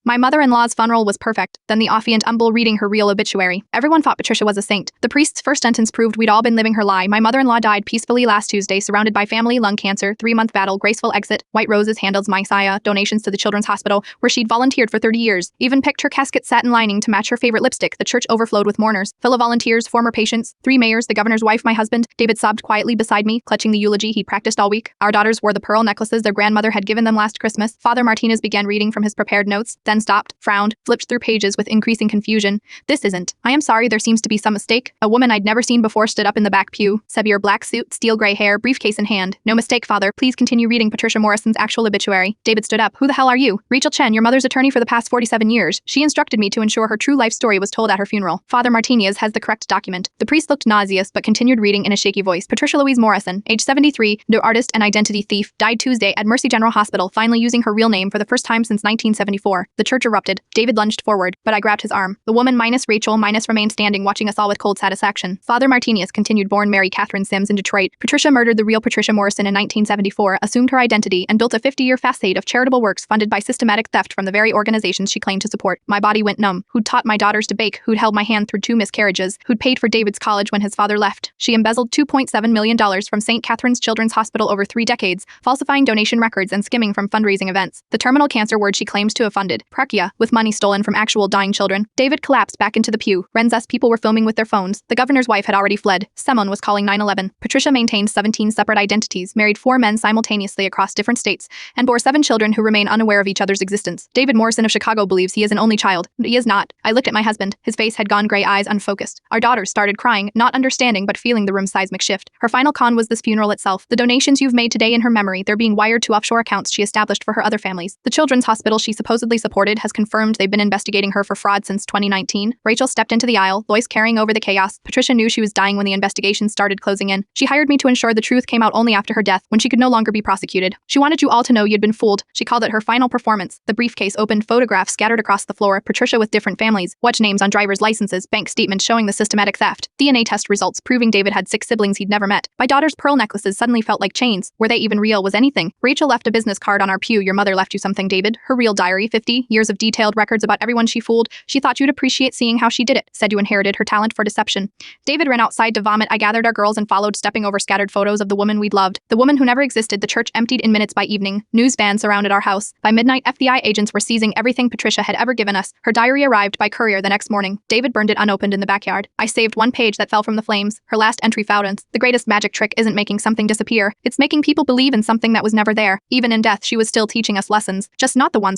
My mother-in-law's funeral was perfect, then the affiant umble reading her real obituary. Everyone thought Patricia was a saint. The priest's first sentence proved we'd all been living her lie. My mother-in-law died peacefully last Tuesday, surrounded by family, lung cancer, 3-month battle, graceful exit, white roses, handles, Messiah, donations to the Children's Hospital, where she'd volunteered for 30 years. Even picked her casket satin lining to match her favorite lipstick. The church overflowed with mourners, fellow volunteers, former patients, 3 mayors, the governor's wife, my husband. David sobbed quietly beside me, clutching the eulogy he'd practiced all week. Our daughters wore the pearl necklaces their grandmother had given them last Christmas. Father Martinez began reading from his prepared notes, then stopped, frowned, flipped through pages with increasing confusion. This isn't. I am sorry, there seems to be some mistake. A woman I'd never seen before stood up in the back pew. Severe black suit, steel gray hair, briefcase in hand. No mistake, Father. Please continue reading Patricia Morrison's actual obituary. David stood up. Who the hell are you? Rachel Chen, your mother's attorney for the past 47 years. She instructed me to ensure her true life story was told at her funeral. Father Martinez has the correct document. The priest looked nauseous but continued reading in a shaky voice. Patricia Louise Morrison, age 73, no artist and identity thief, died Tuesday at Mercy General Hospital, finally using her real name for the first time since 1974. The church erupted. David lunged forward, but I grabbed his arm. The woman minus Rachel minus remained standing, watching us all with cold satisfaction. Father Martinez continued, born Mary Catherine Sims in Detroit. Patricia murdered the real Patricia Morrison in 1974, assumed her identity, and built a 50-year facade of charitable works funded by systematic theft from the very organizations she claimed to support. My body went numb. Who'd taught my daughters to bake? Who'd held my hand through 2 miscarriages? Who'd paid for David's college when his father left? She embezzled $2.7 million from St. Catherine's Children's Hospital over 3 decades, falsifying donation records and skimming from fundraising events. The terminal cancer ward she claims to have funded, Prakia, with money stolen from actual dying children. David collapsed back into the pew. Renza's people were filming with their phones. The governor's wife had already fled. Someone was calling 911. Patricia maintained 17 separate identities, married 4 men simultaneously across different states, and bore 7 children who remain unaware of each other's existence. David Morrison of Chicago believes he is an only child, but he is not. I looked at my husband. His face had gone gray, eyes unfocused. Our daughters started crying, not understanding but feeling the room's seismic shift. Her final con was this funeral itself. The donations you've made today in her memory, they're being wired to offshore accounts she established for her other families. The Children's Hospital she supposedly supported has confirmed they've been investigating her for fraud since 2019. Rachel stepped into the aisle, voice carrying over the chaos. Patricia knew she was dying when the investigation started closing in. She hired me to ensure the truth came out only after her death, when she could no longer be prosecuted. She wanted you all to know you'd been fooled. She called it her final performance. The briefcase opened, photographs scattered across the floor, Patricia with different families, watch names on driver's licenses, bank statements showing the systematic theft, DNA test results proving David had 6 siblings he'd never met. My daughter's pearl necklaces suddenly felt like chains. Were they even real? Was anything? Rachel left a business card on our pew. Your mother left you something, David. Her real diary, 50 years of detailed records about everyone she fooled. She thought you'd appreciate seeing how she did it. Said you inherited her talent for deception. David ran outside to vomit. I gathered our girls and followed, stepping over scattered photos of the woman we'd loved. The woman who never existed. The church emptied in minutes by evening. News vans surrounded our house. By midnight, FBI agents were seizing everything Patricia had ever given us. Her diary arrived by courier the next morning. David burned it unopened in the backyard. I saved 1 page that fell from the flames. Her last entry found us. The greatest magic trick isn't making something disappear. It's making people believe in something that was never there. Even in death, she was still teaching us lessons, just not the ones